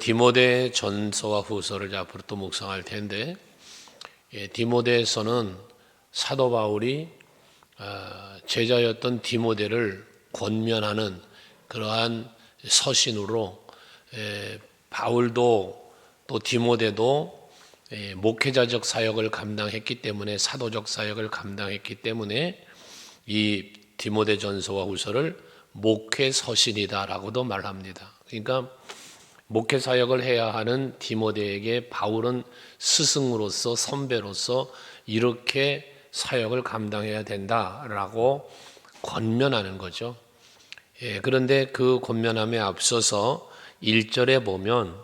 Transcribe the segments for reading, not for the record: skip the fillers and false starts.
디모데 전서와 후서를 이제 앞으로 또 묵상할 텐데, 디모데에서는 사도 바울이 제자였던 디모데를 권면하는 그러한 서신으로, 바울도 또 디모데도 목회자적 사역을 감당했기 때문에, 사도적 사역을 감당했기 때문에 이 디모데 전서와 후서를 목회 서신이다라고도 말합니다. 그러니까 목회 사역을 해야 하는 디모데에게 바울은 스승으로서, 선배로서 이렇게 사역을 감당해야 된다라고 권면하는 거죠. 그런데 그 권면함에 앞서서 1절에 보면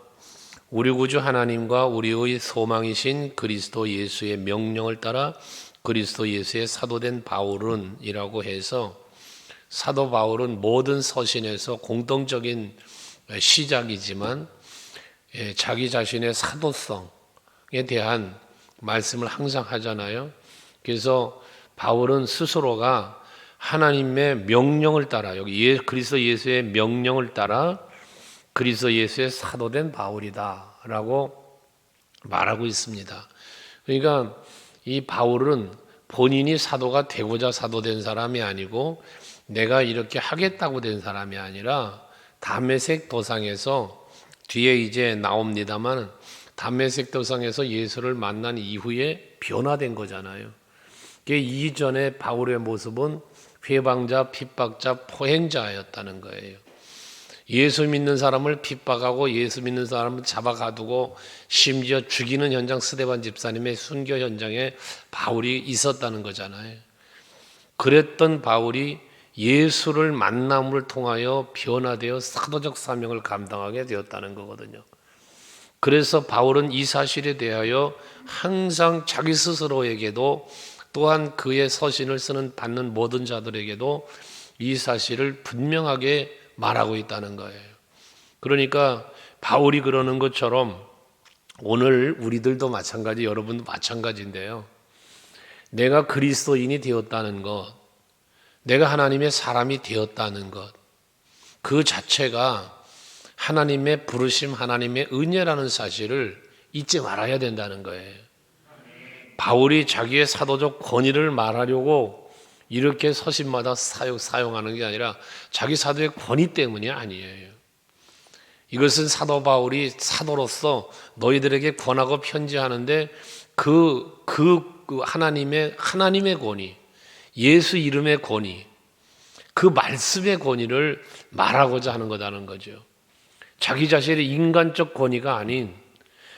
우리 구주 하나님과 우리의 소망이신 그리스도 예수의 명령을 따라 그리스도 예수의 사도된 바울은 이라고 해서, 사도 바울은 모든 서신에서 공통적인 시작이지만 자기 자신의 사도성에 대한 말씀을 항상 하잖아요. 그래서 바울은 스스로가 하나님의 명령을 따라, 여기 그리스도 예수의 명령을 따라 그리스도 예수의 사도된 바울이다 라고 말하고 있습니다. 그러니까 이 바울은 본인이 사도가 되고자 사도된 사람이 아니고, 내가 이렇게 하겠다고 된 사람이 아니라, 다메섹 도상에서, 뒤에 이제 나옵니다만, 다메섹 도상에서 예수를 만난 이후에 변화된 거잖아요. 이전에 바울의 모습은 회방자, 핍박자, 포행자였다는 거예요. 예수 믿는 사람을 핍박하고 예수 믿는 사람을 잡아가두고 심지어 죽이는 현장, 스데반 집사님의 순교 현장에 바울이 있었다는 거잖아요. 그랬던 바울이 예수를 만남을 통하여 변화되어 사도적 사명을 감당하게 되었다는 거거든요. 그래서 바울은 이 사실에 대하여 항상 자기 스스로에게도, 또한 그의 서신을 받는 모든 자들에게도 이 사실을 분명하게 말하고 있다는 거예요. 그러니까 바울이 그러는 것처럼 오늘 우리들도 마찬가지, 여러분도 마찬가지인데요. 내가 그리스도인이 되었다는 것, 내가 하나님의 사람이 되었다는 것, 그 자체가 하나님의 부르심, 하나님의 은혜라는 사실을 잊지 말아야 된다는 거예요. 바울이 자기의 사도적 권위를 말하려고 이렇게 서신마다 사용하는 게 아니라 자기 사도의 권위 때문이 아니에요. 이것은 사도 바울이 사도로서 너희들에게 권하고 편지하는데 그 하나님의 권위, 예수 이름의 권위, 그 말씀의 권위를 말하고자 하는 거다는 거죠. 자기 자신의 인간적 권위가 아닌,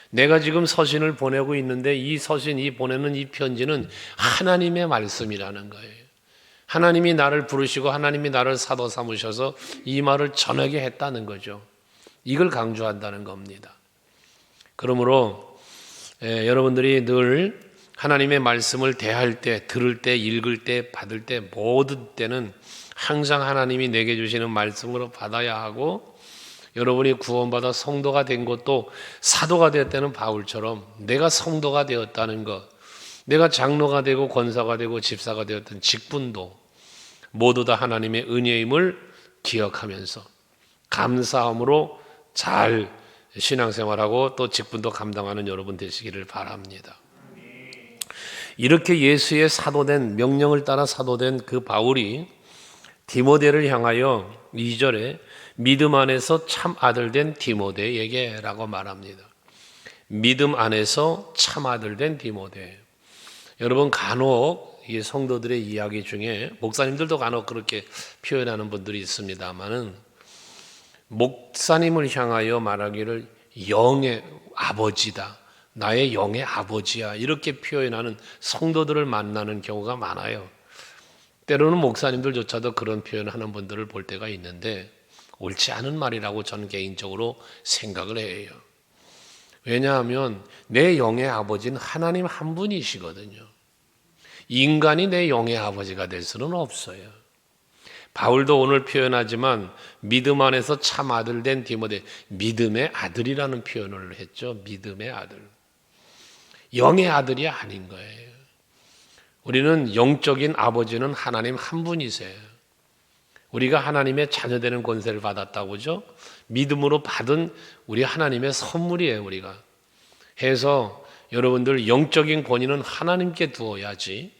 내가 지금 서신을 보내고 있는데 이 서신, 이 보내는 이 편지는 하나님의 말씀이라는 거예요. 하나님이 나를 부르시고 하나님이 나를 사도 삼으셔서 이 말을 전하게 했다는 거죠. 이걸 강조한다는 겁니다. 그러므로 여러분들이 늘 하나님의 말씀을 대할 때, 들을 때, 읽을 때, 받을 때, 모든 때는 항상 하나님이 내게 주시는 말씀으로 받아야 하고, 여러분이 구원받아 성도가 된 것도 사도가 되었다는 바울처럼 내가 성도가 되었다는 것, 내가 장로가 되고 권사가 되고 집사가 되었던 직분도 모두 다 하나님의 은혜임을 기억하면서 감사함으로 잘 신앙생활하고 또 직분도 감당하는 여러분 되시기를 바랍니다. 이렇게 예수의 사도된, 명령을 따라 사도된 그 바울이 디모데를 향하여 2절에 믿음 안에서 참 아들 된 디모데에게 라고 말합니다. 믿음 안에서 참 아들 된 디모데. 여러분, 간혹 이 성도들의 이야기 중에, 목사님들도 간혹 그렇게 표현하는 분들이 있습니다만은, 목사님을 향하여 말하기를 영의 아버지다, 나의 영의 아버지야, 이렇게 표현하는 성도들을 만나는 경우가 많아요. 때로는 목사님들조차도 그런 표현하는 분들을 볼 때가 있는데 옳지 않은 말이라고 저는 개인적으로 생각을 해요. 왜냐하면 내 영의 아버지는 하나님 한 분이시거든요. 인간이 내 영의 아버지가 될 수는 없어요. 바울도 오늘 표현하지만 믿음 안에서 참 아들 된 디모데, 믿음의 아들이라는 표현을 했죠. 믿음의 아들. 영의 아들이 아닌 거예요. 우리는 영적인 아버지는 하나님 한 분이세요. 우리가 하나님의 자녀되는 권세를 받았다고 그죠? 믿음으로 받은 우리 하나님의 선물이에요. 우리가 해서 여러분들 영적인 권위는 하나님께 두어야지,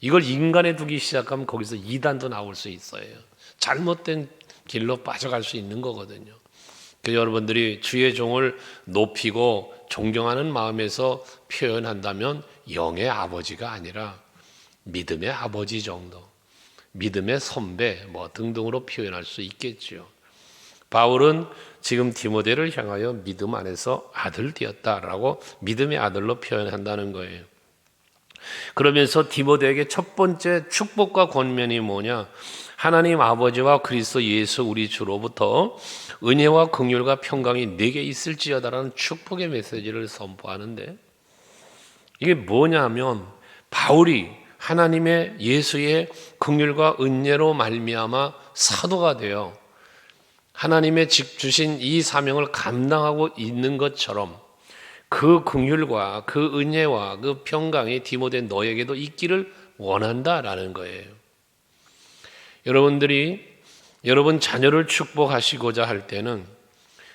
이걸 인간에 두기 시작하면 거기서 이단도 나올 수 있어요. 잘못된 길로 빠져갈 수 있는 거거든요. 그래서 여러분들이 주의 종을 높이고 존경하는 마음에서 표현한다면 영의 아버지가 아니라 믿음의 아버지 정도, 믿음의 선배 뭐 등등으로 표현할 수 있겠죠. 바울은 지금 디모데를 향하여 믿음 안에서 아들 되었다라고 믿음의 아들로 표현한다는 거예요. 그러면서 디모데에게 첫 번째 축복과 권면이 뭐냐? 하나님 아버지와 그리스도 예수 우리 주로부터 은혜와 긍휼과 평강이 내게 있을지어다라는 축복의 메시지를 선포하는데, 이게 뭐냐면 바울이 하나님의 예수의 긍휼과 은혜로 말미암아 사도가 되어 하나님의 주신 이 사명을 감당하고 있는 것처럼 그 긍휼과 그 은혜와 그 평강이 디모데 너에게도 있기를 원한다라는 거예요. 여러분들이 여러분 자녀를 축복하시고자 할 때는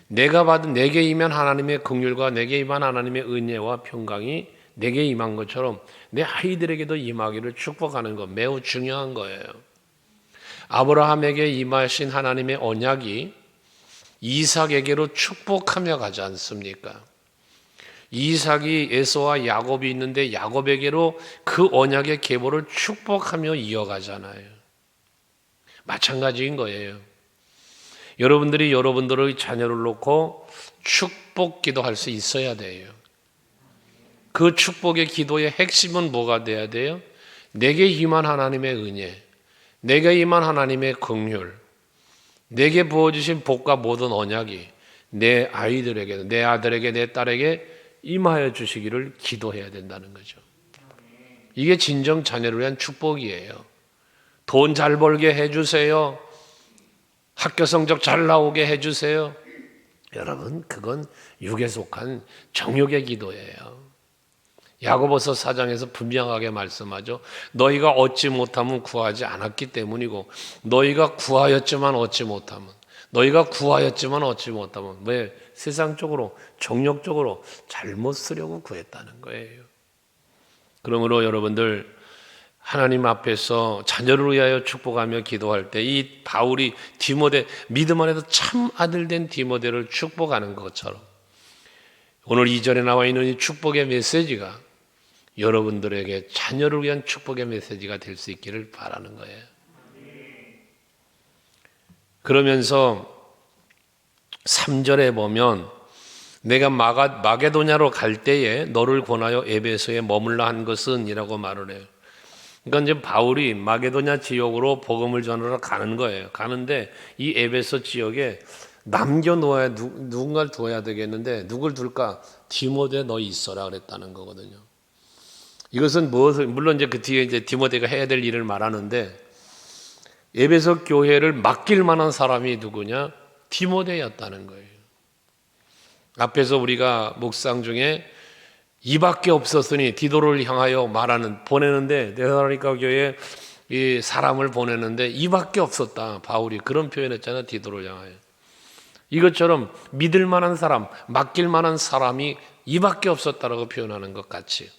내가 받은, 내게 임한 하나님의 긍휼과 내게 임한 하나님의 은혜와 평강이 내게 임한 것처럼 내 아이들에게도 임하기를 축복하는 것 매우 중요한 거예요. 아브라함에게 임하신 하나님의 언약이 이삭에게로 축복하며 가지 않습니까? 이삭이 에서와 야곱이 있는데 야곱에게로 그 언약의 계보를 축복하며 이어가잖아요. 마찬가지인 거예요. 여러분들이 여러분들의 자녀를 놓고 축복 기도할 수 있어야 돼요. 그 축복의 기도의 핵심은 뭐가 돼야 돼요? 내게 임한 하나님의 은혜, 내게 임한 하나님의 긍휼, 내게 부어주신 복과 모든 언약이 내 아이들에게, 내 아들에게, 내 딸에게 임하여 주시기를 기도해야 된다는 거죠. 이게 진정 자녀를 위한 축복이에요. 돈 잘 벌게 해주세요. 학교 성적 잘 나오게 해주세요. 여러분, 그건 육에 속한 정욕의 기도예요. 야고보서 4장에서 분명하게 말씀하죠. 너희가 얻지 못하면 구하지 않았기 때문이고, 너희가 구하였지만 얻지 못하면, 너희가 구하였지만 얻지 못하면, 왜? 세상적으로 정욕적으로 잘못 쓰려고 구했다는 거예요. 그러므로 여러분들 하나님 앞에서 자녀를 위하여 축복하며 기도할 때 이 바울이 디모데, 믿음 안에서 참 아들 된 디모데를 축복하는 것처럼 오늘 2절에 나와 있는 이 축복의 메시지가 여러분들에게 자녀를 위한 축복의 메시지가 될 수 있기를 바라는 거예요. 그러면서 3절에 보면 내가 마게도냐로 갈 때에 너를 권하여 에베소에 머물라 한 것은 이라고 말을 해요. 그러니까 이제 바울이 마게도냐 지역으로 복음을 전하러 가는 거예요. 가는데 이 에베소 지역에 남겨놓아야, 누군가를 두어야 되겠는데 누굴 둘까? 디모데 너 있어라 그랬다는 거거든요. 이것은 물론 이제 그 뒤에 이제 디모데가 해야 될 일을 말하는데, 에베소 교회를 맡길 만한 사람이 누구냐? 디모데였다는 거예요. 앞에서 우리가 묵상 중에 이밖에 없었으니 디도를 향하여 보내는데 데살로니가 교회에 이 사람을 보내는데 이밖에 없었다. 바울이 그런 표현했잖아요. 디도를 향하여. 이것처럼 믿을 만한 사람, 맡길 만한 사람이 이밖에 없었다라고 표현하는 것 같이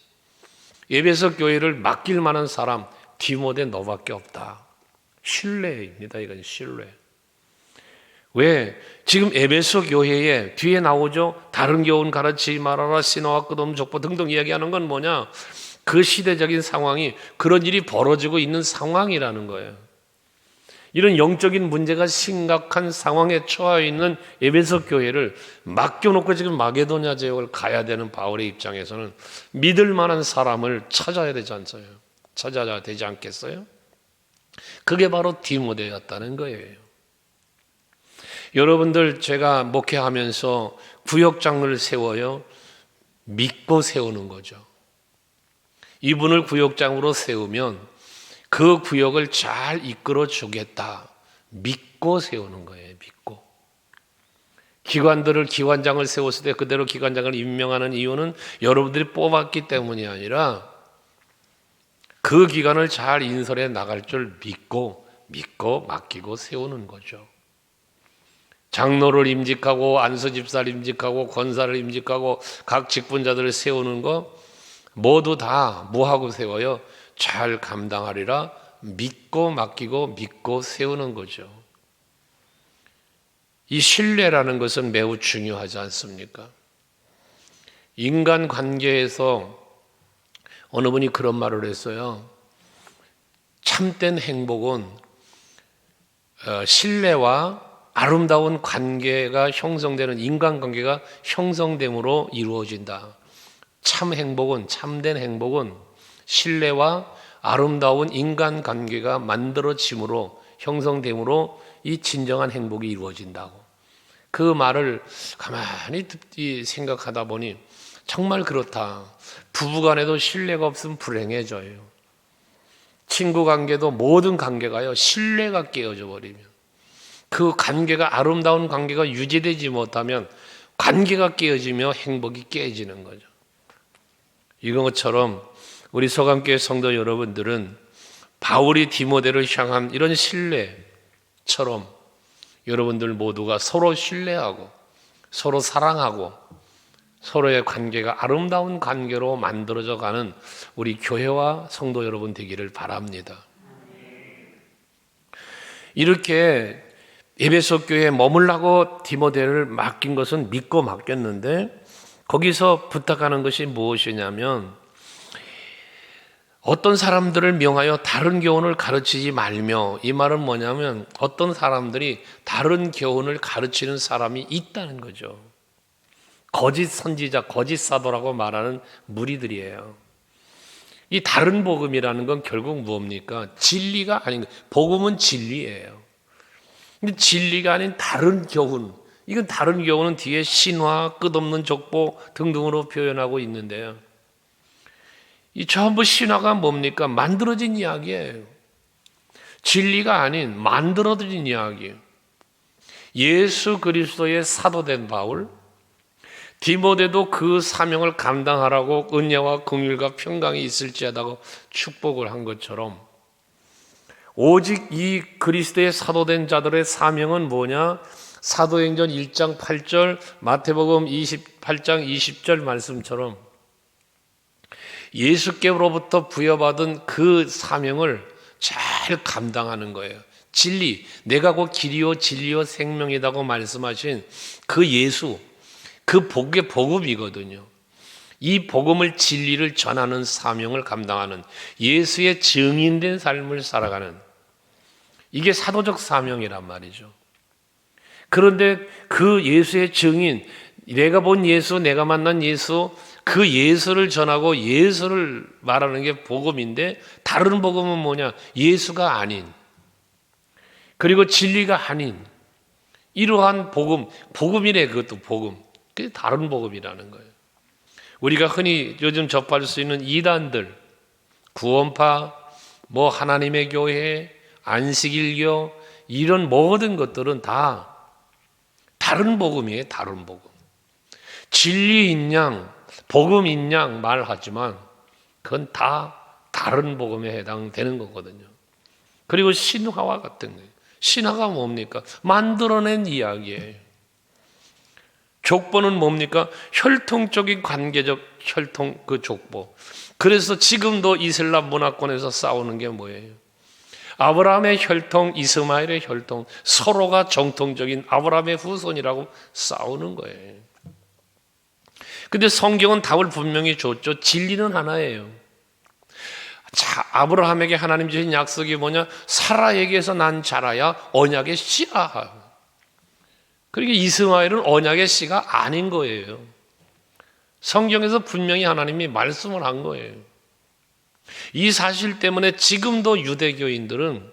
에베소 교회를 맡길 만한 사람 디모데 너밖에 없다. 신뢰입니다. 이건 신뢰. 왜? 지금 에베소 교회에 뒤에 나오죠. 다른 교훈 가르치지 말아라, 신화와 끝없는 족보 등등 이야기하는 건 뭐냐? 그 시대적인 상황이 그런 일이 벌어지고 있는 상황이라는 거예요. 이런 영적인 문제가 심각한 상황에 처해 있는 에베소 교회를 맡겨놓고 지금 마게도냐 지역을 가야 되는 바울의 입장에서는 믿을 만한 사람을 찾아야 되지 않어요? 찾아야 되지 않겠어요? 그게 바로 디모데였다는 거예요. 여러분들, 제가 목회하면서 구역장을 세워요. 믿고 세우는 거죠. 이분을 구역장으로 세우면 그 구역을 잘 이끌어 주겠다. 믿고 세우는 거예요. 믿고. 기관장을 세웠을 때 그대로 기관장을 임명하는 이유는 여러분들이 뽑았기 때문이 아니라 그 기관을 잘 인솔해 나갈 줄 믿고 맡기고 세우는 거죠. 장로를 임직하고 안수집사를 임직하고 권사를 임직하고 각 직분자들을 세우는 거 모두 다 뭐하고 세워요? 잘 감당하리라 믿고 맡기고 믿고 세우는 거죠. 이 신뢰라는 것은 매우 중요하지 않습니까? 인간관계에서 어느 분이 그런 말을 했어요. 참된 행복은 신뢰와 아름다운 관계가 형성되는 인간관계가 형성됨으로 이루어진다. 참 행복은, 참된 행복은 신뢰와 아름다운 인간관계가 만들어짐으로 형성됨으로 이 진정한 행복이 이루어진다고. 그 말을 가만히 생각하다 보니 정말 그렇다. 부부간에도 신뢰가 없으면 불행해져요. 친구 관계도 모든 관계가요, 신뢰가 깨어져 버리면, 그 관계가 아름다운 관계가 유지되지 못하면 관계가 깨어지며 행복이 깨지는 거죠. 이런 것처럼 우리 서강교회 성도 여러분들은 바울이 디모데를 향한 이런 신뢰처럼 여러분들 모두가 서로 신뢰하고 서로 사랑하고 서로의 관계가 아름다운 관계로 만들어져 가는 우리 교회와 성도 여러분 되기를 바랍니다. 이렇게 에베소 교회에 머물라고 디모데를 맡긴 것은 믿고 맡겼는데, 거기서 부탁하는 것이 무엇이냐면 어떤 사람들을 명하여 다른 교훈을 가르치지 말며, 이 말은 뭐냐면 어떤 사람들이 다른 교훈을 가르치는 사람이 있다는 거죠. 거짓 선지자, 거짓 사도라고 말하는 무리들이에요. 이 다른 복음이라는 건 결국 뭡니까? 진리가 아닌 거예요. 복음은 진리예요. 근데 진리가 아닌 다른 교훈, 이건 다른 교훈은 뒤에 신화, 끝없는 족보 등등으로 표현하고 있는데요. 이 전부 신화가 뭡니까? 만들어진 이야기예요. 진리가 아닌 만들어진 이야기예요. 예수 그리스도의 사도된 바울, 디모데도 그 사명을 감당하라고 은혜와 긍휼과 평강이 있을지어다고 축복을 한 것처럼, 오직 이 그리스도의 사도된 자들의 사명은 뭐냐? 사도행전 1장 8절, 마태복음 28장 20절 말씀처럼 예수께로부터 부여받은 그 사명을 잘 감당하는 거예요. 진리, 내가 곧 길이요 진리요 생명이라고 말씀하신 그 예수, 그 복의 복음이거든요. 이 복음을, 진리를 전하는 사명을 감당하는, 예수의 증인된 삶을 살아가는, 이게 사도적 사명이란 말이죠. 그런데 그 예수의 증인, 내가 본 예수, 내가 만난 예수, 그 예수를 전하고 예수를 말하는 게 복음인데, 다른 복음은 뭐냐? 예수가 아닌, 그리고 진리가 아닌 이러한 복음, 복음이래. 그것도 복음. 그게 다른 복음이라는 거예요. 우리가 흔히 요즘 접할 수 있는 이단들, 구원파, 뭐 하나님의 교회, 안식일교, 이런 모든 것들은 다 다른 복음이에요. 다른 복음. 진리인 양, 복음인 양 말하지만 그건 다 다른 복음에 해당되는 거거든요. 그리고 신화와 같은 거예요. 신화가 뭡니까? 만들어낸 이야기예요. 족보는 뭡니까? 혈통적인 관계적 혈통, 그 족보. 그래서 지금도 이슬람 문화권에서 싸우는 게 뭐예요? 아브라함의 혈통, 이스마엘의 혈통, 서로가 정통적인 아브라함의 후손이라고 싸우는 거예요. 근데 성경은 답을 분명히 줬죠. 진리는 하나예요. 자, 아브라함에게 하나님 주신 약속이 뭐냐? 사라에게서 난 자라야 언약의 씨라. 그러니까 이스마엘은 언약의 씨가 아닌 거예요. 성경에서 분명히 하나님이 말씀을 한 거예요. 이 사실 때문에 지금도 유대교인들은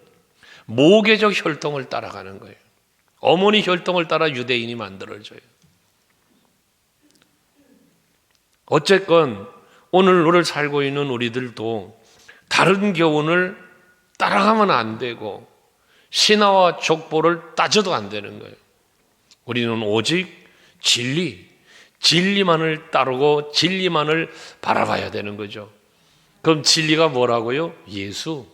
모계적 혈통을 따라가는 거예요. 어머니 혈통을 따라 유대인이 만들어져요. 어쨌건 오늘 살고 있는 우리들도 다른 교훈을 따라가면 안 되고 신화와 족보를 따져도 안 되는 거예요. 우리는 오직 진리, 진리만을 따르고 진리만을 바라봐야 되는 거죠. 그럼 진리가 뭐라고요? 예수.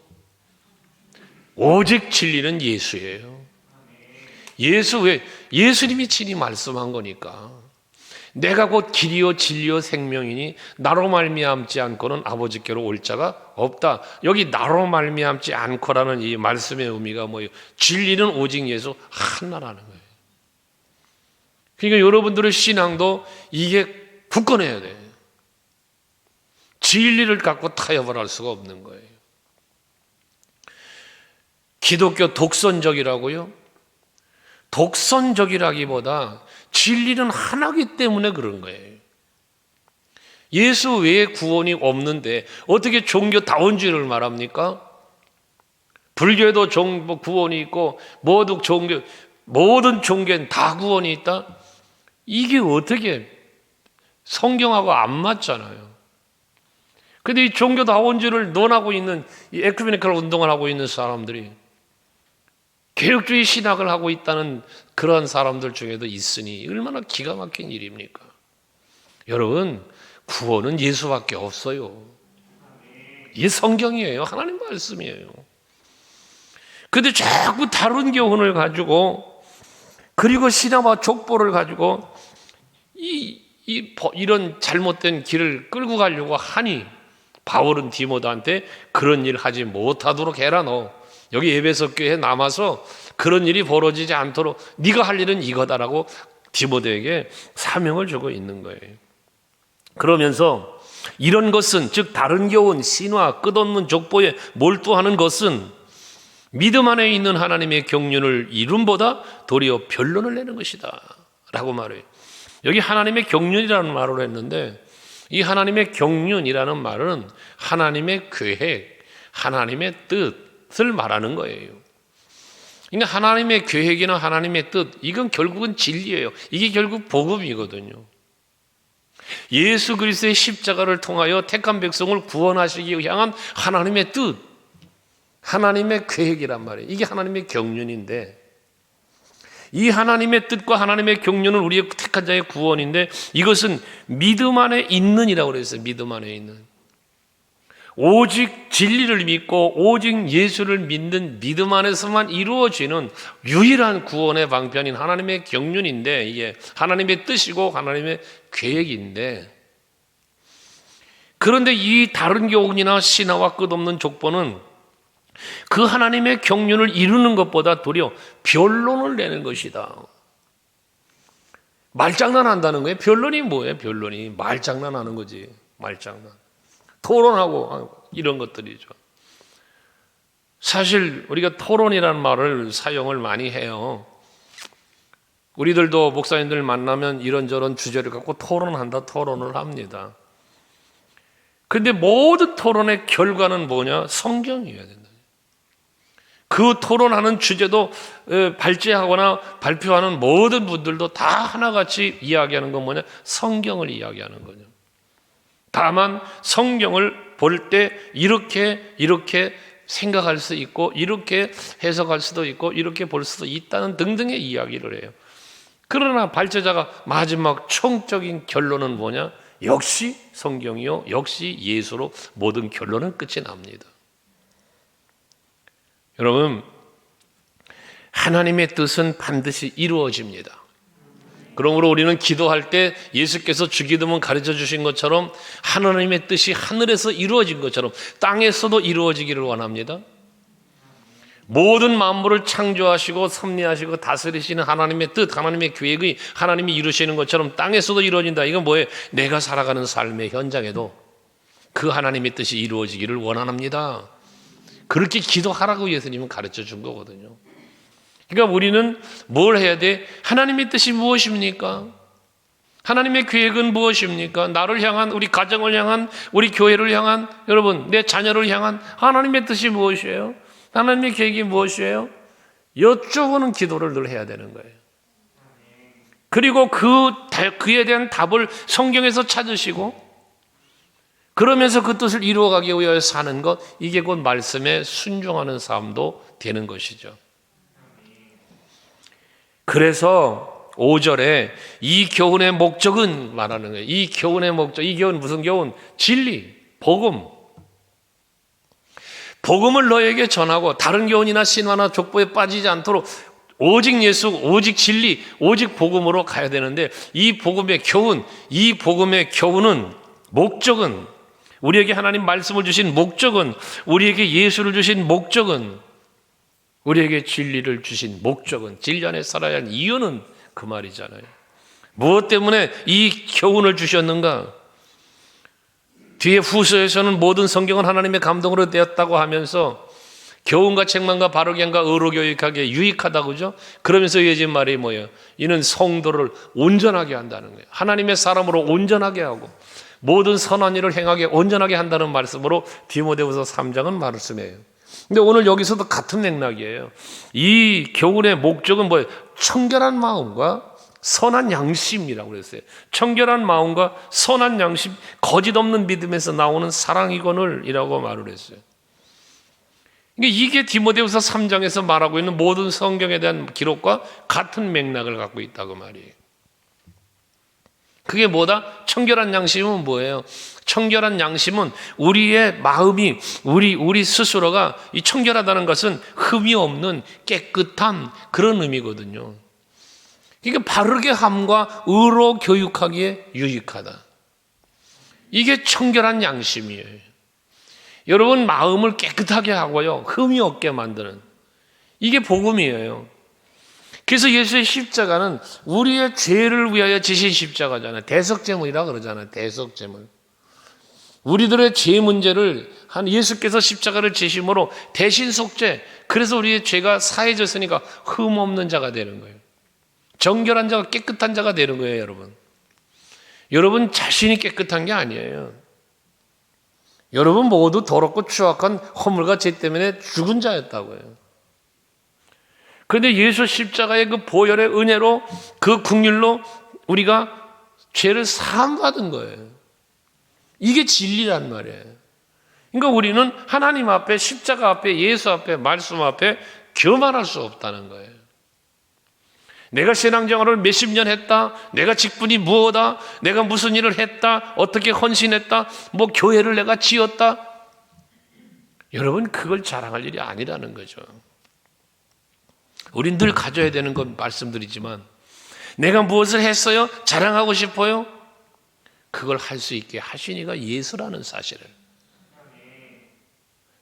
오직 진리는 예수예요. 예수님이 친히 말씀한 거니까. 내가 곧 길이요 진리요 생명이니 나로 말미암지 않고는 아버지께로 올 자가 없다. 여기 나로 말미암지 않고라는 이 말씀의 의미가 뭐예요? 진리는 오직 예수 하나라는 거예요. 그러니까 여러분들의 신앙도 이게 굳건해야 돼. 진리를 갖고 타협을 할 수가 없는 거예요. 기독교 독선적이라고요? 독선적이라기보다 진리는 하나이기 때문에 그런 거예요. 예수 외에 구원이 없는데 어떻게 종교다원주의를 말합니까? 불교에도 구원이 있고 모든 종교엔 다 구원이 있다? 이게 어떻게 성경하고 안 맞잖아요. 근데 이 종교다원주의를 논하고 있는 이 에큐메니컬 운동을 하고 있는 사람들이 개혁주의 신학을 하고 있다는 그런 사람들 중에도 있으니 얼마나 기가 막힌 일입니까? 여러분, 구원은 예수밖에 없어요. 이게 성경이에요. 하나님 말씀이에요. 근데 자꾸 다른 교훈을 가지고 그리고 신화와 족보를 가지고 이런 잘못된 길을 끌고 가려고 하니 바울은 디모데한테 그런 일 하지 못하도록 해라. 너 여기 에베소 교회에 남아서 그런 일이 벌어지지 않도록 네가 할 일은 이거다라고 디모데에게 사명을 주고 있는 거예요. 그러면서 이런 것은 즉 다른 교훈, 신화, 끝없는 족보에 몰두하는 것은 믿음 안에 있는 하나님의 경륜을 이름보다 도리어 변론을 내는 것이다 라고 말해요. 여기 하나님의 경륜이라는 말을 했는데 이 하나님의 경륜이라는 말은 하나님의 계획, 하나님의 뜻을 말하는 거예요. 그러니까 하나님의 계획이나 하나님의 뜻, 이건 결국은 진리예요. 이게 결국 복음이거든요. 예수 그리스도의 십자가를 통하여 택한 백성을 구원하시기 향한 하나님의 뜻, 하나님의 계획이란 말이에요. 이게 하나님의 경륜인데 이 하나님의 뜻과 하나님의 경륜은 우리의 택한 자의 구원인데 이것은 믿음 안에 있는이라고 그랬어요. 믿음 안에 있는. 오직 진리를 믿고 오직 예수를 믿는 믿음 안에서만 이루어지는 유일한 구원의 방편인 하나님의 경륜인데 이게 하나님의 뜻이고 하나님의 계획인데 그런데 이 다른 교훈이나 신화와 끝없는 족보는 그 하나님의 경륜을 이루는 것보다 도리어 변론을 내는 것이다. 말장난한다는 거예요. 변론이 뭐예요? 변론이 말장난하는 거지. 말장난. 토론하고 이런 것들이죠. 사실 우리가 토론이라는 말을 사용을 많이 해요. 우리들도 목사님들 만나면 이런저런 주제를 갖고 토론을 합니다. 그런데 모든 토론의 결과는 뭐냐? 성경이어야 된다. 그 토론하는 주제도 발제하거나 발표하는 모든 분들도 다 하나같이 이야기하는 건 뭐냐? 성경을 이야기하는 거죠. 다만 성경을 볼 때 이렇게 생각할 수 있고 이렇게 해석할 수도 있고 이렇게 볼 수도 있다는 등등의 이야기를 해요. 그러나 발제자가 마지막 총적인 결론은 뭐냐? 역시 성경이요, 역시 예수로 모든 결론은 끝이 납니다. 여러분, 하나님의 뜻은 반드시 이루어집니다. 그러므로 우리는 기도할 때 예수께서 주기도문 가르쳐 주신 것처럼 하나님의 뜻이 하늘에서 이루어진 것처럼 땅에서도 이루어지기를 원합니다. 모든 만물을 창조하시고 섭리하시고 다스리시는 하나님의 뜻, 하나님의 계획이 하나님이 이루시는 것처럼 땅에서도 이루어진다. 이건 뭐예요? 내가 살아가는 삶의 현장에도 그 하나님의 뜻이 이루어지기를 원합니다. 그렇게 기도하라고 예수님은 가르쳐 준 거거든요. 그러니까 우리는 뭘 해야 돼? 하나님의 뜻이 무엇입니까? 하나님의 계획은 무엇입니까? 나를 향한, 우리 가정을 향한, 우리 교회를 향한, 여러분, 내 자녀를 향한 하나님의 뜻이 무엇이에요? 하나님의 계획이 무엇이에요? 여쭤보는 기도를 늘 해야 되는 거예요. 그리고 그에 대한 답을 성경에서 찾으시고 그러면서 그 뜻을 이루어가기 위하여 사는 것, 이게 곧 말씀에 순종하는 삶도 되는 것이죠. 그래서 5절에 이 교훈의 목적은 말하는 거예요. 이 교훈의 목적, 이 교훈 무슨 교훈? 진리, 복음. 복음을 너에게 전하고 다른 교훈이나 신화나 족보에 빠지지 않도록 오직 예수, 오직 진리, 오직 복음으로 가야 되는데 이 복음의 교훈은 목적은 우리에게 하나님 말씀을 주신 목적은 우리에게 예수를 주신 목적은 우리에게 진리를 주신 목적은 진리 안에 살아야 하는 이유는 그 말이잖아요. 무엇 때문에 이 교훈을 주셨는가? 뒤에 후서에서는 모든 성경은 하나님의 감동으로 되었다고 하면서 교훈과 책망과 바르게 함과 의로 교육하기에 유익하다고 그죠? 그러면서 이어진 말이 뭐예요? 이는 성도를 온전하게 한다는 거예요. 하나님의 사람으로 온전하게 하고 모든 선한 일을 행하게 온전하게 한다는 말씀으로 디모데후서 3장은 말씀이에요. 근데 오늘 여기서도 같은 맥락이에요. 이 교훈의 목적은 뭐예요? 청결한 마음과 선한 양심이라고 그랬어요. 청결한 마음과 선한 양심, 거짓 없는 믿음에서 나오는 사랑이거늘이라고 말을 했어요. 이게 디모데후서 3장에서 말하고 있는 모든 성경에 대한 기록과 같은 맥락을 갖고 있다고 말이에요. 그게 뭐다? 청결한 양심은 뭐예요? 청결한 양심은 우리의 마음이 우리 스스로가 이 청결하다는 것은 흠이 없는 깨끗한 그런 의미거든요. 그러니까 바르게 함과 의로 교육하기에 유익하다. 이게 청결한 양심이에요. 여러분 마음을 깨끗하게 하고요 흠이 없게 만드는 이게 복음이에요. 그래서 예수의 십자가는 우리의 죄를 위하여 지신 십자가잖아요. 대속제물이라고 그러잖아요. 대속제물. 우리들의 죄 문제를 한 예수께서 십자가를 지심으로 대신 속죄. 그래서 우리의 죄가 사해졌으니까 흠 없는 자가 되는 거예요. 정결한 자가 깨끗한 자가 되는 거예요. 여러분. 여러분 자신이 깨끗한 게 아니에요. 여러분 모두 더럽고 추악한 허물과 죄 때문에 죽은 자였다고요. 그런데 예수 십자가의 그 보혈의 은혜로 그 긍휼로 우리가 죄를 사함받은 거예요. 이게 진리란 말이에요. 그러니까 우리는 하나님 앞에 십자가 앞에 예수 앞에 말씀 앞에 교만할 수 없다는 거예요. 내가 신앙생활을 몇십 년 했다, 내가 직분이 무엇이다, 내가 무슨 일을 했다, 어떻게 헌신했다, 뭐 교회를 내가 지었다. 여러분 그걸 자랑할 일이 아니라는 거죠. 우린 늘 가져야 되는 건 말씀드리지만 내가 무엇을 했어요? 자랑하고 싶어요? 그걸 할 수 있게 하신 이가 예수라는 사실을.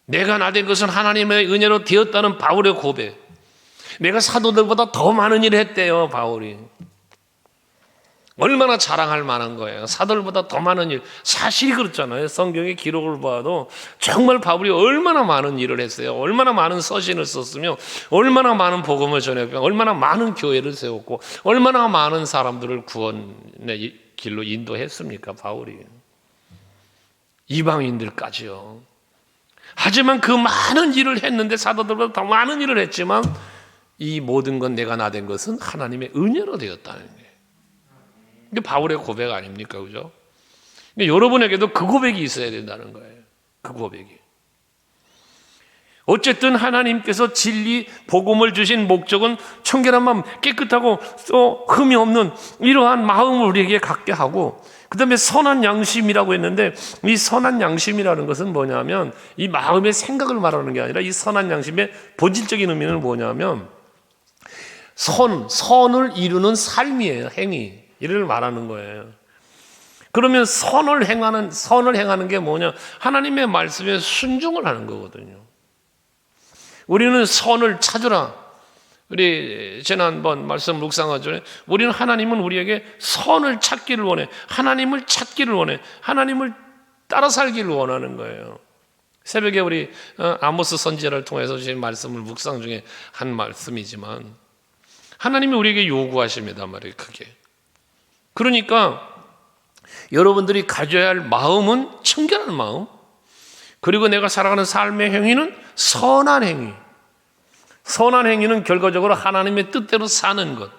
내가 나된 것은 하나님의 은혜로 되었다는 바울의 고백. 내가 사도들보다 더 많은 일을 했대요, 바울이. 얼마나 자랑할 만한 거예요. 사도들보다 더 많은 일. 사실이 그렇잖아요. 성경의 기록을 봐도 정말 바울이 얼마나 많은 일을 했어요. 얼마나 많은 서신을 썼으며 얼마나 많은 복음을 전했고 얼마나 많은 교회를 세웠고 얼마나 많은 사람들을 구원의 길로 인도했습니까, 바울이. 이방인들까지요. 하지만 그 많은 일을 했는데 사도들보다 더 많은 일을 했지만 이 모든 건 내가 나된 것은 하나님의 은혜로 되었다는 거예요. 이게 바울의 고백 아닙니까? 그죠? 근데 여러분에게도 그 고백이 있어야 된다는 거예요. 그 고백이. 어쨌든 하나님께서 진리, 복음을 주신 목적은 청결한 마음, 깨끗하고 또 흠이 없는 이러한 마음을 우리에게 갖게 하고 그 다음에 선한 양심이라고 했는데 이 선한 양심이라는 것은 뭐냐면 이 마음의 생각을 말하는 게 아니라 이 선한 양심의 본질적인 의미는 뭐냐면 선을 이루는 삶이에요. 행위. 이를 말하는 거예요. 그러면 선을 행하는 게 뭐냐? 하나님의 말씀에 순종을 하는 거거든요. 우리는 선을 찾으라. 우리 지난번 말씀 묵상하기 전에 우리는 하나님은 우리에게 선을 찾기를 원해. 하나님을 찾기를 원해. 하나님을 따라 살기를 원하는 거예요. 새벽에 우리 아모스 선지자를 통해서 주신 말씀을 묵상 중에 한 말씀이지만 하나님이 우리에게 요구하십니다 말이에요. 크게. 그러니까 여러분들이 가져야 할 마음은 청결한 마음, 그리고 내가 살아가는 삶의 행위는 선한 행위. 선한 행위는 결과적으로 하나님의 뜻대로 사는 것,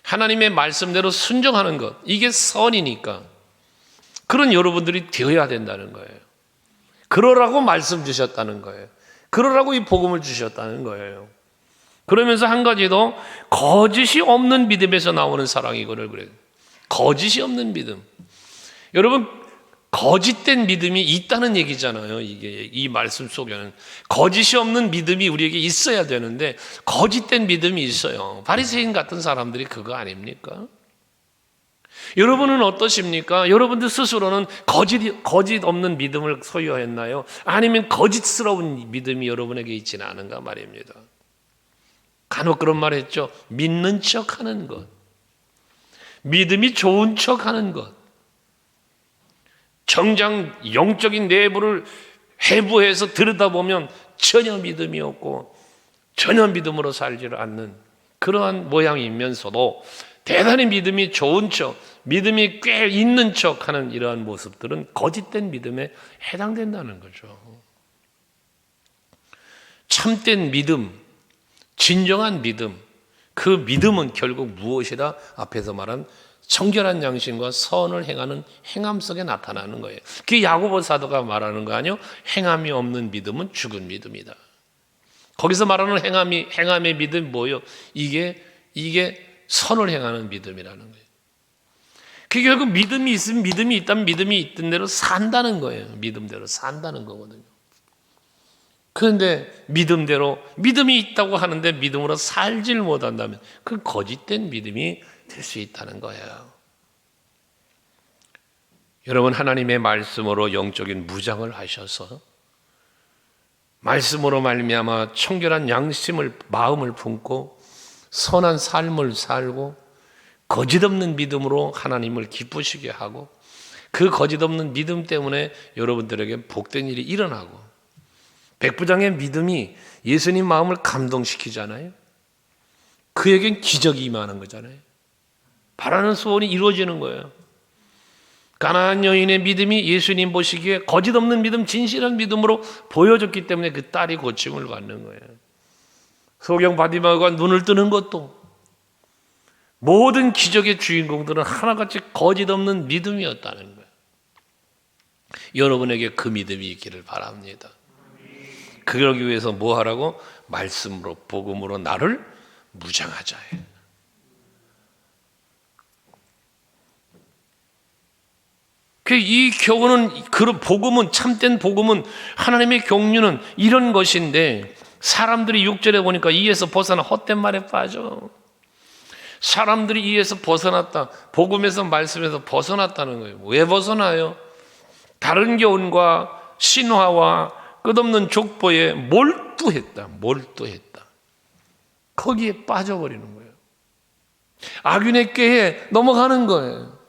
하나님의 말씀대로 순종하는 것, 이게 선이니까 그런 여러분들이 되어야 된다는 거예요. 그러라고 말씀 주셨다는 거예요. 그러라고 이 복음을 주셨다는 거예요. 그러면서 한 가지 더, 거짓이 없는 믿음에서 나오는 사랑이거늘 그래요. 거짓이 없는 믿음. 여러분 거짓된 믿음이 있다는 얘기잖아요. 이게 이 말씀 속에는 거짓이 없는 믿음이 우리에게 있어야 되는데 거짓된 믿음이 있어요. 바리새인 같은 사람들이 그거 아닙니까? 여러분은 어떠십니까? 여러분들 스스로는 거짓 없는 믿음을 소유했나요? 아니면 거짓스러운 믿음이 여러분에게 있지는 않은가 말입니다. 간혹 그런 말 했죠. 믿는 척 하는 것, 믿음이 좋은 척 하는 것, 정작 영적인 내부를 해부해서 들여다보면 전혀 믿음이 없고 전혀 믿음으로 살지를 않는 그러한 모양이면서도 대단히 믿음이 좋은 척, 믿음이 꽤 있는 척 하는 이러한 모습들은 거짓된 믿음에 해당된다는 거죠. 참된 믿음, 진정한 믿음, 그 믿음은 결국 무엇이다? 앞에서 말한 청결한 양심과 선을 행하는 행함 속에 나타나는 거예요. 그게 야고보 사도가 말하는 거 아니요? 행함이 없는 믿음은 죽은 믿음이다. 거기서 말하는 행함의 믿음이 뭐예요? 이게 선을 행하는 믿음이라는 거예요. 그게 결국 믿음이 있으면 믿음이 있다면 믿음이 있던 대로 산다는 거예요. 믿음대로 산다는 거거든요. 그런데 믿음이 있다고 하는데 믿음으로 살질 못한다면 그 거짓된 믿음이 될 수 있다는 거예요. 여러분, 하나님의 말씀으로 영적인 무장을 하셔서 말씀으로 말미암아 청결한 양심을 마음을 품고 선한 삶을 살고 거짓 없는 믿음으로 하나님을 기쁘시게 하고 그 거짓 없는 믿음 때문에 여러분들에게 복된 일이 일어나고 백부장의 믿음이 예수님 마음을 감동시키잖아요. 그에겐 기적이 임하는 거잖아요. 바라는 소원이 이루어지는 거예요. 가나안 여인의 믿음이 예수님 보시기에 거짓 없는 믿음, 진실한 믿음으로 보여졌기 때문에 그 딸이 고침을 받는 거예요. 소경 바디마가 눈을 뜨는 것도 모든 기적의 주인공들은 하나같이 거짓 없는 믿음이었다는 거예요. 여러분에게 그 믿음이 있기를 바랍니다. 그러기 위해서 뭐 하라고? 말씀으로, 복음으로 나를 무장하자. 이 교훈은, 그 복음은, 참된 복음은, 하나님의 경륜은 이런 것인데 사람들이 6절에 보니까 이에서 벗어나 헛된 말에 빠져. 사람들이 이에서 벗어났다. 복음에서, 말씀에서 벗어났다는 거예요. 왜 벗어나요? 다른 교훈과 신화와 끝없는 족보에 몰두했다. 거기에 빠져버리는 거예요. 악인의 꾀에 넘어가는 거예요.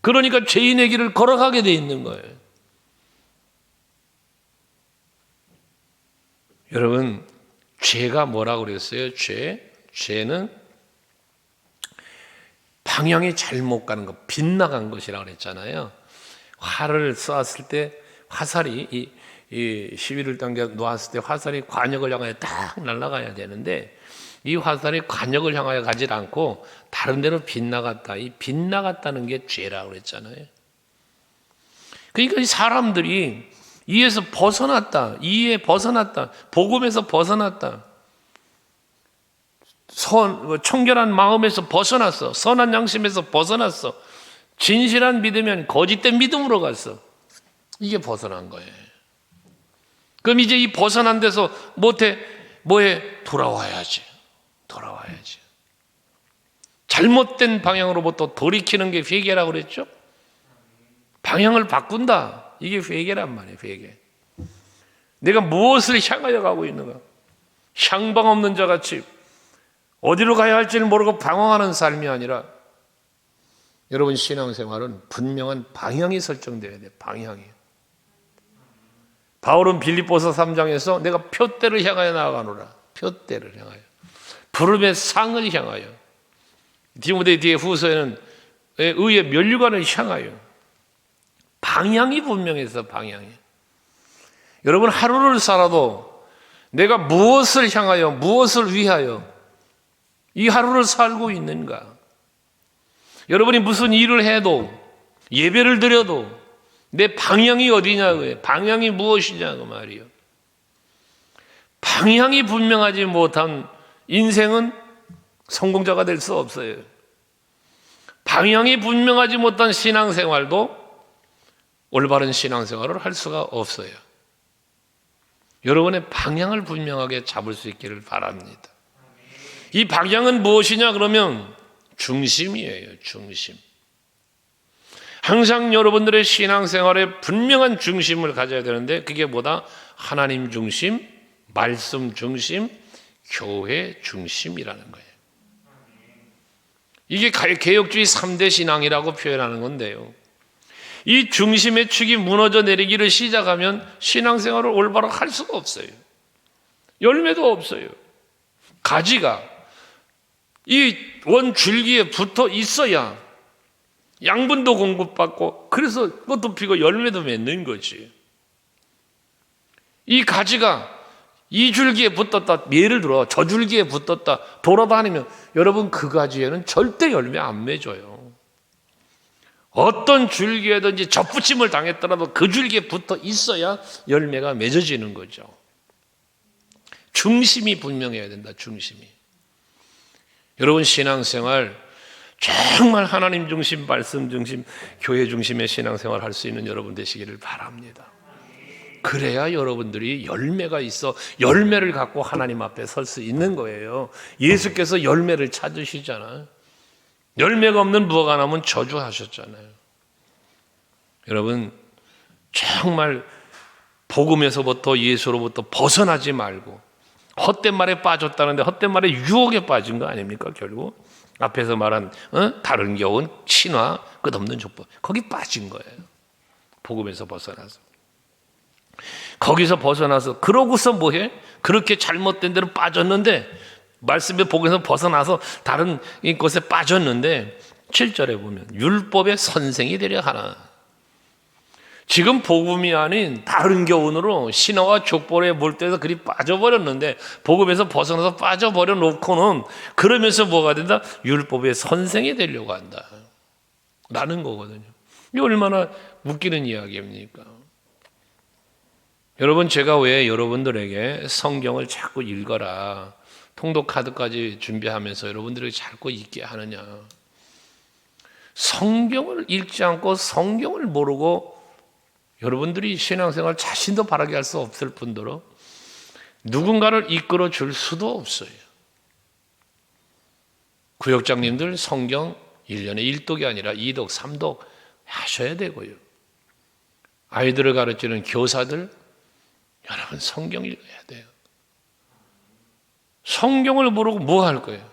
그러니까 죄인의 길을 걸어가게 돼 있는 거예요. 여러분, 죄가 뭐라고 그랬어요? 죄는 방향이 잘못 가는 것, 빗나간 것이라고 그랬잖아요. 활을 쏘았을 때 화살이 이 11을 당겨 놓았을 때 화살이 관역을 향하여 딱 날아가야 되는데 이 화살이 관역을 향하여 가지 않고 다른 데로 빗나갔다. 이 빗나갔다는 게 죄라고 그랬잖아요. 그러니까 이 사람들이 이에서 벗어났다. 이에 벗어났다. 복음에서 벗어났다. 청결한 마음에서 벗어났어. 선한 양심에서 벗어났어. 진실한 믿으면 거짓된 믿음으로 갔어. 이게 벗어난 거예요. 그럼 이제 이 벗어난 데서 뭐해? 돌아와야지. 잘못된 방향으로부터 돌이키는 게 회개라고 그랬죠? 방향을 바꾼다. 이게 회개란 말이에요, 회개. 내가 무엇을 향하여 가고 있는가? 향방 없는 자 같이 어디로 가야 할지를 모르고 방황하는 삶이 아니라 여러분 신앙생활은 분명한 방향이 설정되어야 돼요. 방향이. 바울은 빌립보서 3장에서 내가 표대를 향하여 나아가노라. 표대를 향하여. 부름의 상을 향하여. 디모데 뒤에 후서에는 의의 면류관을 향하여. 방향이 분명해서 방향이. 여러분 하루를 살아도 내가 무엇을 향하여 무엇을 위하여 이 하루를 살고 있는가? 여러분이 무슨 일을 해도 예배를 드려도 내 방향이 어디냐고요? 방향이 무엇이냐고 말이요. 방향이 분명하지 못한 인생은 성공자가 될 수 없어요. 방향이 분명하지 못한 신앙생활도 올바른 신앙생활을 할 수가 없어요. 여러분의 방향을 분명하게 잡을 수 있기를 바랍니다. 이 방향은 무엇이냐 그러면 중심이에요. 중심. 항상 여러분들의 신앙생활에 분명한 중심을 가져야 되는데 그게 뭐다? 하나님 중심, 말씀 중심, 교회 중심이라는 거예요. 이게 개혁주의 3대 신앙이라고 표현하는 건데요. 이 중심의 축이 무너져 내리기를 시작하면 신앙생활을 올바로 할 수가 없어요. 열매도 없어요. 가지가 이 원줄기에 붙어 있어야 양분도 공급받고 그래서 꽃도 피고 열매도 맺는 거지. 이 가지가 이 줄기에 붙었다, 예를 들어 저 줄기에 붙었다 돌아다니면 여러분 그 가지에는 절대 열매 안 맺어요. 어떤 줄기에든지 접붙임을 당했더라도 그 줄기에 붙어 있어야 열매가 맺어지는 거죠. 중심이 분명해야 된다. 중심이. 여러분 신앙생활 정말 하나님 중심, 말씀 중심, 교회 중심의 신앙생활 할 수 있는 여러분 되시기를 바랍니다. 그래야 여러분들이 열매가 있어 열매를 갖고 하나님 앞에 설 수 있는 거예요. 예수께서 열매를 찾으시잖아요. 열매가 없는 무화과 나무는 저주하셨잖아요. 여러분 정말 복음에서부터 예수로부터 벗어나지 말고 헛된 말에 빠졌다는데 헛된 말에 유혹에 빠진 거 아닙니까? 결국 앞에서 말한 다른 교훈, 신화, 끝없는 족보 거기 빠진 거예요. 복음에서 벗어나서 거기서 벗어나서 그러고서 뭐해? 그렇게 잘못된 대로 빠졌는데 말씀의 복음에서 벗어나서 다른 곳에 빠졌는데 7절에 보면 율법의 선생이 되려 하나. 지금 복음이 아닌 다른 교훈으로 신화와 족보에 몰두해서 그리 빠져버렸는데 복음에서 벗어나서 빠져버려 놓고는 그러면서 뭐가 된다? 율법의 선생이 되려고 한다 라는 거거든요. 이게 얼마나 웃기는 이야기입니까? 여러분 제가 왜 여러분들에게 성경을 자꾸 읽어라 통독 카드까지 준비하면서 여러분들에게 자꾸 읽게 하느냐. 성경을 읽지 않고 성경을 모르고 여러분들이 신앙생활 자신도 바라게 할 수 없을 뿐더러 누군가를 이끌어 줄 수도 없어요. 구역장님들 성경 1년에 1독이 아니라 2독, 3독 하셔야 되고요. 아이들을 가르치는 교사들 여러분 성경 읽어야 돼요. 성경을 모르고 뭐 할 거예요?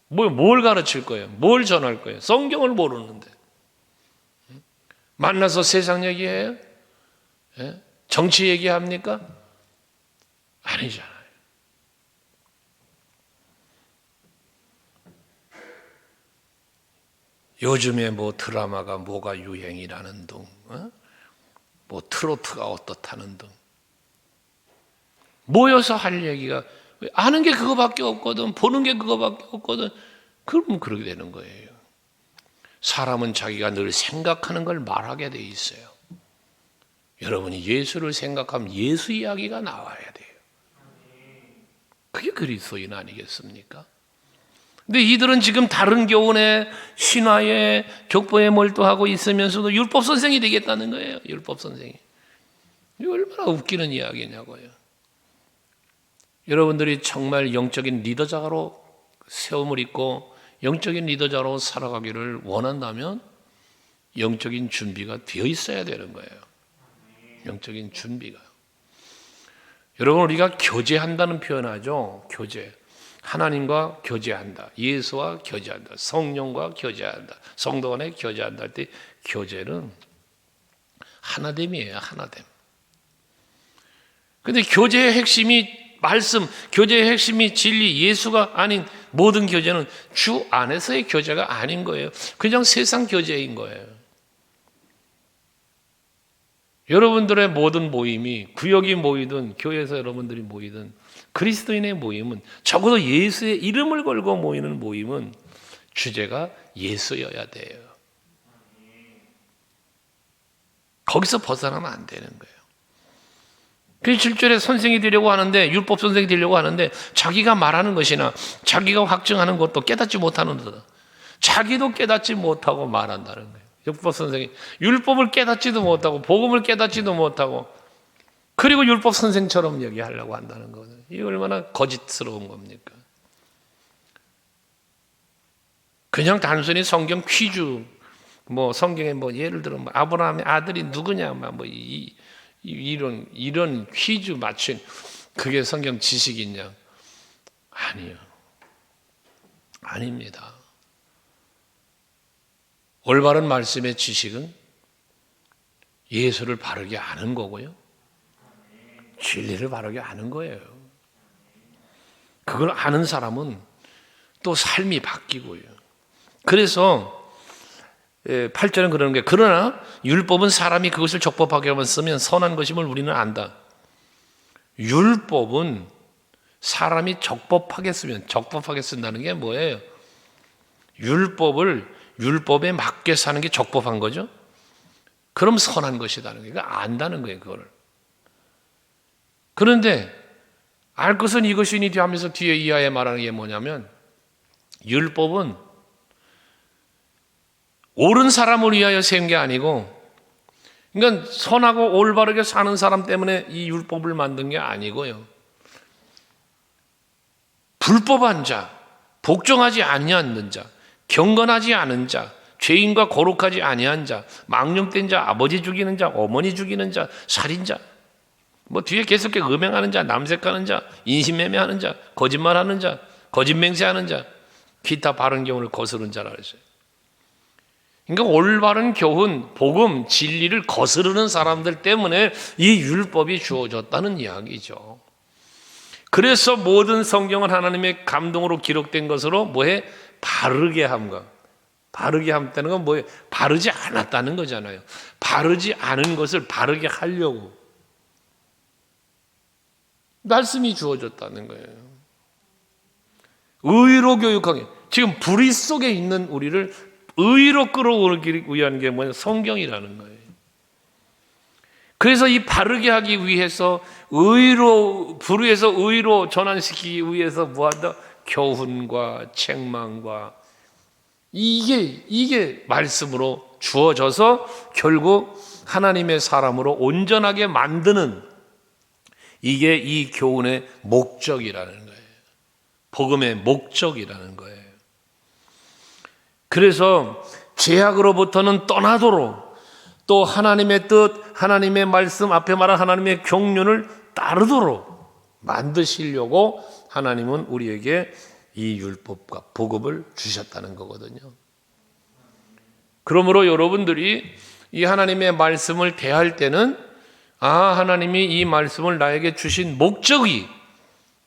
뭘 가르칠 거예요? 뭘 전할 거예요? 성경을 모르는데. 만나서 세상 얘기해요? 정치 얘기합니까? 아니잖아요. 요즘에 뭐 드라마가 뭐가 유행이라는 등, 뭐 트로트가 어떻다는 등 모여서 할 얘기가 아는 게 그거밖에 없거든, 보는 게 그거밖에 없거든. 그러면 그렇게 되는 거예요. 사람은 자기가 늘 생각하는 걸 말하게 돼 있어요. 여러분이 예수를 생각하면 예수 이야기가 나와야 돼요. 그게 그리스도인 아니겠습니까? 근데 이들은 지금 다른 교훈에 신화에 족보에 몰두하고 있으면서도 율법 선생이 되겠다는 거예요. 율법 선생이. 이게 얼마나 웃기는 이야기냐고요. 여러분들이 정말 영적인 리더자로 세움을 입고 영적인 리더자로 살아가기를 원한다면 영적인 준비가 되어 있어야 되는 거예요. 영적인 준비가. 여러분 우리가 교제한다는 표현하죠. 교제. 하나님과 교제한다. 예수와 교제한다. 성령과 교제한다. 성도 간에 교제한다 할 때 교제는 하나됨이에요. 하나됨. 근데 교제의 핵심이 말씀, 교제의 핵심이 진리, 예수가 아닌 모든 교제는 주 안에서의 교제가 아닌 거예요. 그냥 세상 교제인 거예요. 여러분들의 모든 모임이 구역이 모이든 교회에서 여러분들이 모이든 그리스도인의 모임은 적어도 예수의 이름을 걸고 모이는 모임은 주제가 예수여야 돼요. 거기서 벗어나면 안 되는 거예요. 그 7절에 선생이 되려고 하는데 율법 선생이 되려고 하는데 자기가 말하는 것이나 자기가 확증하는 것도 깨닫지 못하는 거다. 자기도 깨닫지 못하고 말한다는 거예요. 율법 선생이 율법을 깨닫지도 못하고 복음을 깨닫지도 못하고 그리고 율법 선생처럼 얘기하려고 한다는 거죠. 이게 얼마나 거짓스러운 겁니까? 그냥 단순히 성경 퀴즈, 뭐 성경에 뭐 예를 들어 뭐 아브라함의 아들이 누구냐, 뭐 이런 퀴즈 맞춘 그게 성경 지식이냐? 아니요, 아닙니다. 올바른 말씀의 지식은 예수를 바르게 아는 거고요, 진리를 바르게 아는 거예요. 그걸 아는 사람은 또 삶이 바뀌고요. 그래서 8절은 그러는 게, 그러나 율법은 사람이 그것을 적법하게만 쓰면 선한 것임을 우리는 안다. 율법은 사람이 적법하게 쓰면, 적법하게 쓴다는 게 뭐예요? 율법에 맞게 사는 게 적법한 거죠. 그럼 선한 것이라는 게, 안다는 거예요, 그거를. 그런데 알 것은 이것이니 하면서 뒤에 이하에 말하는 게 뭐냐면, 율법은 옳은 사람을 위하여 세운 게 아니고, 그러니까 선하고 올바르게 사는 사람 때문에 이 율법을 만든 게 아니고요, 불법한 자, 복종하지 아니하는 자, 경건하지 않은 자, 죄인과 거룩하지 아니한 자, 망령된 자, 아버지 죽이는 자, 어머니 죽이는 자, 살인자, 뭐 뒤에 계속 음행하는 자, 남색하는 자, 인신매매하는 자, 거짓말하는 자, 거짓맹세하는 자, 기타 바른 교훈을 거스른 자라 그랬어요. 그러니까 올바른 교훈, 복음, 진리를 거스르는 사람들 때문에 이 율법이 주어졌다는 이야기죠. 그래서 모든 성경은 하나님의 감동으로 기록된 것으로 뭐해? 바르게 함과, 바르게 함다는 건 뭐예요? 바르지 않았다는 거잖아요. 바르지 않은 것을 바르게 하려고 말씀이 주어졌다는 거예요. 의로 교육하게, 지금 불의 속에 있는 우리를 의로 끌어오기 위한 게 뭐냐? 성경이라는 거예요. 그래서 이 바르게 하기 위해서 의로, 불의에서 의로 전환시키기 위해서 뭐한다? 교훈과 책망과, 이게 말씀으로 주어져서 결국 하나님의 사람으로 온전하게 만드는, 이게 이 교훈의 목적이라는 거예요. 복음의 목적이라는 거예요. 그래서 죄악으로부터는 떠나도록, 또 하나님의 뜻, 하나님의 말씀, 앞에 말한 하나님의 경륜을 따르도록 만드시려고 하나님은 우리에게 이 율법과 복음을 주셨다는 거거든요. 그러므로 여러분들이 이 하나님의 말씀을 대할 때는, 하나님이 이 말씀을 나에게 주신 목적이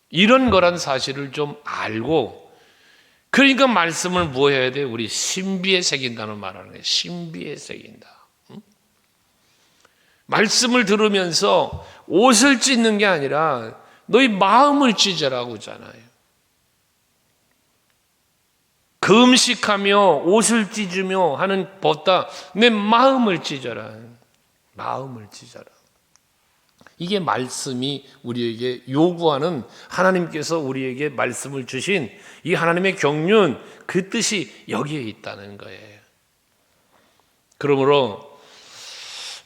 이런 거란 사실을 좀 알고, 그러니까 말씀을 뭐 해야 돼? 우리 신비에 새긴다는 말하는 거예요. 신비에 새긴다. 말씀을 들으면서 옷을 찢는 게 아니라 너희 마음을 찢으라고 하잖아요. 금식하며 옷을 찢으며 하는 것보다 내 마음을 찢어라. 마음을 찢어라. 이게 말씀이 우리에게 요구하는, 하나님께서 우리에게 말씀을 주신 이 하나님의 경륜, 그 뜻이 여기에 있다는 거예요. 그러므로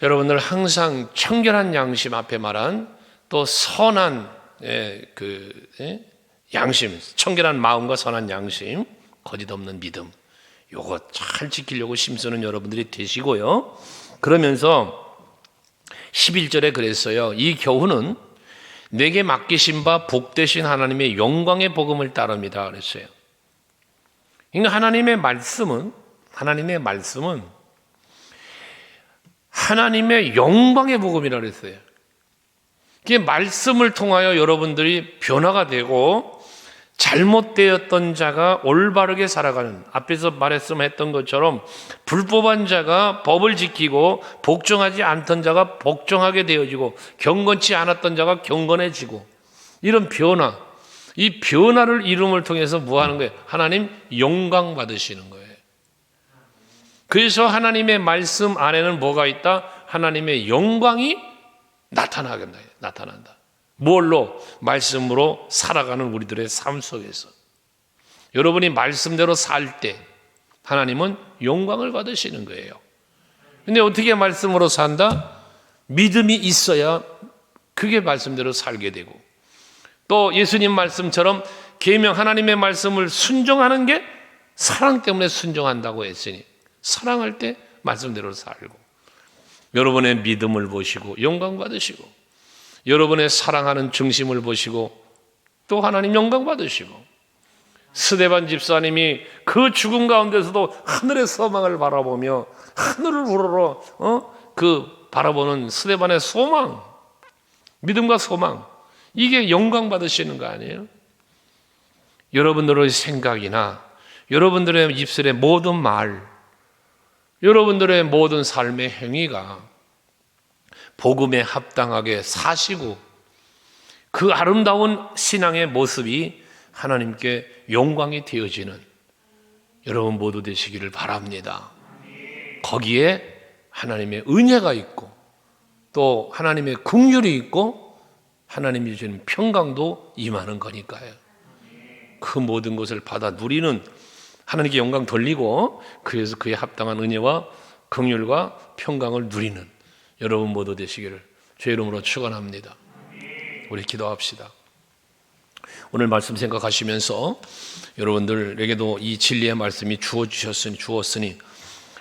여러분들 항상 청결한 양심, 앞에 말한 또 선한 양심, 청결한 마음과 선한 양심, 거짓 없는 믿음, 요거 잘 지키려고 힘쓰는 여러분들이 되시고요. 그러면서 11절에 그랬어요. 이 교훈은 내게 맡기신 바 복되신 하나님의 영광의 복음을 따릅니다 그랬어요. 그러니까 하나님의 말씀은 하나님의 영광의 복음이라 그랬어요. 그게 말씀을 통하여 여러분들이 변화가 되고 잘못되었던 자가 올바르게 살아가는, 앞에서 말했던 것처럼 불법한 자가 법을 지키고 복종하지 않던 자가 복종하게 되어지고 경건치 않았던 자가 경건해지고, 이런 변화, 이 변화를 이룸을 통해서 뭐 하는 거예요? 하나님 영광 받으시는 거예요. 그래서 하나님의 말씀 안에는 뭐가 있다? 하나님의 영광이 나타난다. 뭘로? 말씀으로 살아가는 우리들의 삶 속에서. 여러분이 말씀대로 살 때 하나님은 영광을 받으시는 거예요. 근데 어떻게 말씀으로 산다? 믿음이 있어야 그게 말씀대로 살게 되고, 또 예수님 말씀처럼 계명 하나님의 말씀을 순종하는 게 사랑 때문에 순종한다고 했으니 사랑할 때 말씀대로 살고, 여러분의 믿음을 보시고 영광 받으시고, 여러분의 사랑하는 중심을 보시고 또 하나님 영광 받으시고, 스데반 집사님이 그 죽음 가운데서도 하늘의 소망을 바라보며 하늘을 우러러 그 바라보는 스데반의 소망, 믿음과 소망, 이게 영광 받으시는 거 아니에요? 여러분들의 생각이나 여러분들의 입술의 모든 말, 여러분들의 모든 삶의 행위가 복음에 합당하게 사시고 그 아름다운 신앙의 모습이 하나님께 영광이 되어지는 여러분 모두 되시기를 바랍니다. 거기에 하나님의 은혜가 있고 또 하나님의 긍휼이 있고 하나님이 주시는 평강도 임하는 거니까요. 그 모든 것을 받아 누리는, 하나님께 영광 돌리고 그래서 그에 합당한 은혜와 긍휼과 평강을 누리는 여러분 모두 되시기를 주의 이름으로 축원합니다. 우리 기도합시다. 오늘 말씀 생각하시면서 여러분들에게도 이 진리의 말씀이 주었으니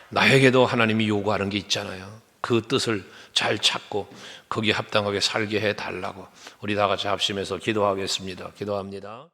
나에게도 하나님이 요구하는 게 있잖아요. 그 뜻을 잘 찾고 거기에 합당하게 살게 해달라고 우리 다 같이 합심해서 기도하겠습니다. 기도합니다.